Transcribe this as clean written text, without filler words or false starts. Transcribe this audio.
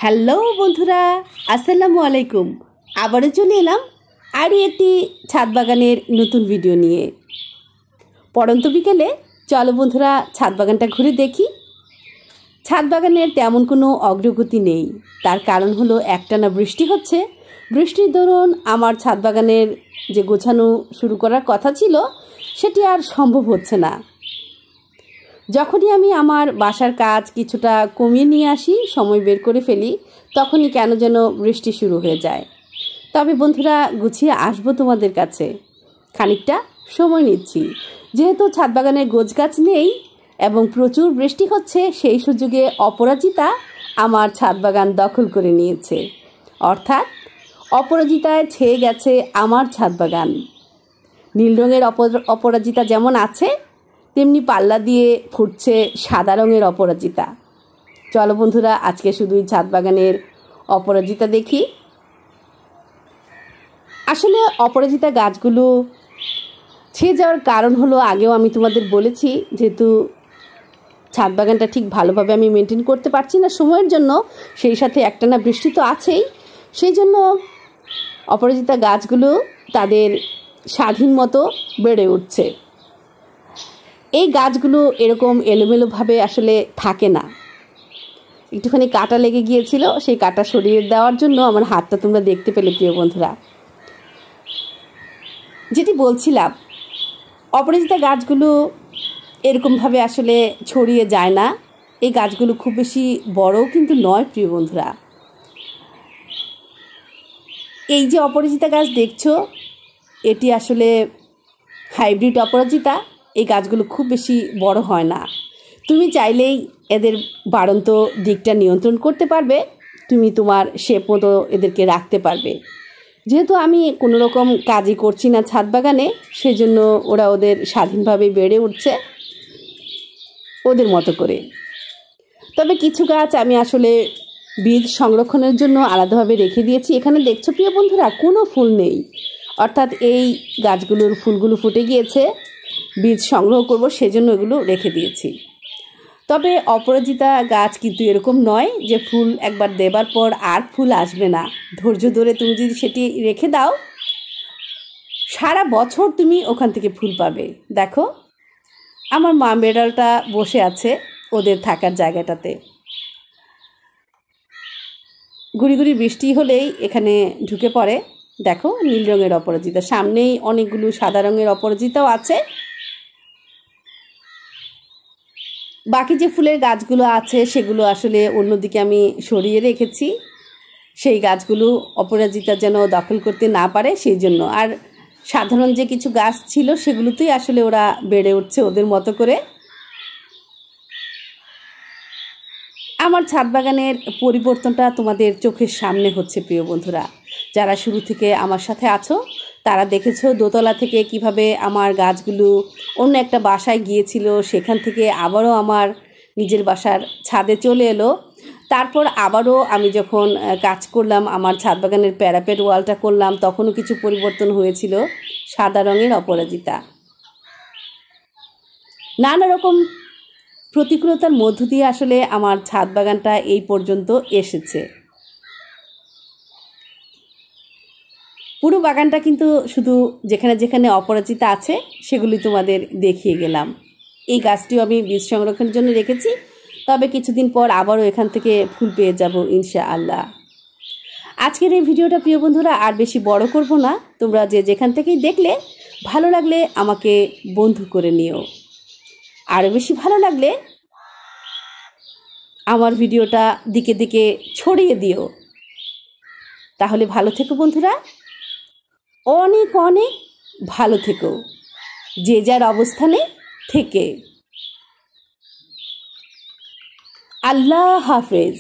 Hello বন্ধুরা, আসসালামু আলাইকুম। আবারও চলে এলাম আরও একটি ছাদ বাগানের নতুন ভিডিও নিয়ে। পড়ন্ত বিকেলে চলো বন্ধুরা ছাদ বাগানটা ঘুরে দেখি। ছাদ বাগানের তেমন কোনো অগ্রগতি নেই, তার কারণ হলো একটানা বৃষ্টি হচ্ছে। বৃষ্টির দরুন আমার ছাদ বাগানের যে গোছানো শুরু করার কথা ছিল সেটি আর সম্ভব হচ্ছে না। যখনই আমি আমার বাসার কাজ কিছুটা কমিয়ে নিয়ে আসি, সময় বের করে ফেলি, তখনই কেন যেন বৃষ্টি শুরু হয়ে যায়। তবে বন্ধুরা, গুছিয়ে আসবো তোমাদের কাছে, খানিকটা সময় নিচ্ছি। যেহেতু ছাদ বাগানে গোছগাছ নেই এবং প্রচুর বৃষ্টি হচ্ছে, সেই সুযোগে অপরাজিতা আমার ছাদ বাগান দখল করে নিয়েছে। অর্থাৎ অপরাজিতায় ছেয়ে গেছে আমার ছাদ বাগান। নীল রঙের অপরাজিতা যেমন আছে, তেমনি পাল্লা দিয়ে ফুটছে সাদা রঙের অপরাজিতা। চলো বন্ধুরা, আজকে শুধুই ছাদ বাগানের অপরাজিতা দেখি। আসলে অপরাজিতা গাছগুলো ছেয়ে যাওয়ার কারণ হলো, আগেও আমি তোমাদের বলেছি, যেহেতু ছাদ বাগানটা ঠিক ভালোভাবে আমি মেনটেন করতে পারছি না সময়ের জন্য, সেই সাথে একটানা বৃষ্টি তো আছেই, সেই জন্য অপরাজিতা গাছগুলো তাদের স্বাধীন মতো বেড়ে উঠছে। এই গাছগুলো এরকম এলোমেলোভাবে আসলে থাকে না। একটুখানি কাটা লেগে গিয়েছিল, সেই কাটা সরিয়ে দেওয়ার জন্য আমার হাতটা তোমরা দেখতে পেলে প্রিয় বন্ধুরা। যেটি বলছিলাম, অপরাজিতা গাছগুলো এরকমভাবে আসলে ছড়িয়ে যায় না। এই গাছগুলো খুব বেশি বড়ও কিন্তু নয় প্রিয় বন্ধুরা। এই যে অপরাজিতা গাছ দেখছো, এটি আসলে হাইব্রিড অপরাজিতা। এই গাছগুলো খুব বেশি বড় হয় না। তুমি চাইলেই এদের বাড়ন্ত দিকটা নিয়ন্ত্রণ করতে পারবে, তুমি তোমার শেপ মতো এদেরকে রাখতে পারবে। যেহেতু আমি কোনো রকম কাজই করছি না ছাদ বাগানে, সেজন্য ওরা ওদের স্বাধীনভাবে বেড়ে উঠছে ওদের মতো করে। তবে কিছু গাছ আমি আসলে বীজ সংরক্ষণের জন্য আলাদাভাবে রেখে দিয়েছি। এখানে দেখছো প্রিয় বন্ধুরা, কোনো ফুল নেই, অর্থাৎ এই গাছগুলোর ফুলগুলো ফুটে গিয়েছে। বীজ সংগ্রহ করব, সেজন্য এগুলো রেখে দিয়েছি। তবে অপরাজিতা গাছ কিন্তু এরকম নয় যে ফুল একবার দেবার পর আর ফুল আসবে না। ধৈর্য ধরে তুমি যদি সেটি রেখে দাও, সারা বছর তুমি ওখান থেকে ফুল পাবে। দেখো, আমার মা বেড়ালটা বসে আছে ওদের থাকার জায়গাটাতে। গুড়ি গুড়ি বৃষ্টি হলেই এখানে ঢুকে পড়ে। দেখো, নীল রঙের অপরাজিতা, সামনেই অনেকগুলো সাদা রঙের অপরাজিতাও আছে। বাকি যে ফুলের গাছগুলো আছে সেগুলো আসলে অন্যদিকে আমি সরিয়ে রেখেছি, সেই গাছগুলো অপরাজিতা যেন দখল করতে না পারে সেই জন্য। আর সাধারণ যে কিছু গাছ ছিল সেগুলোতেই আসলে ওরা বেড়ে উঠছে ওদের মতো করে। আমার ছাদ বাগানের পরিবর্তনটা তোমাদের চোখের সামনে হচ্ছে প্রিয় বন্ধুরা। যারা শুরু থেকে আমার সাথে আছো তারা দেখেছো দোতলা থেকে কিভাবে আমার গাছগুলো অন্য একটা বাসায় গিয়েছিল, সেখান থেকে আবারও আমার নিজের বাসার ছাদে চলে এলো। তারপর আবারও আমি যখন কাজ করলাম, আমার ছাদ বাগানের প্যারাপেট ওয়ালটা করলাম, তখনও কিছু পরিবর্তন হয়েছিল। সাদা রঙের অপরাজিতা, নানা রকম প্রতিকূলতার মধ্য দিয়ে আসলে আমার ছাদ বাগানটা এই পর্যন্ত এসেছে। পুরো বাগানটা কিন্তু শুধু যেখানে যেখানে অপরাজিতা আছে সেগুলি তোমাদের দেখিয়ে গেলাম। এই গাছটিও আমি বীজ সংরক্ষণের জন্য রেখেছি, তবে কিছুদিন পর আবারও এখান থেকে ফুল পেয়ে যাব ইনশাআল্লাহ। আজকের এই ভিডিওটা প্রিয় বন্ধুরা আর বেশি বড় করব না। তোমরা যে যেখান থেকেই দেখলে, ভালো লাগলে আমাকে বন্ধু করে নিও। আরও বেশি ভালো লাগলে আমার ভিডিওটা দিকে দিকে ছড়িয়ে দিও। তাহলে ভালো থেকো বন্ধুরা, অনেক অনেক ভালো থেকো, যে যার অবস্থানে থেকে। আল্লাহ হাফেজ।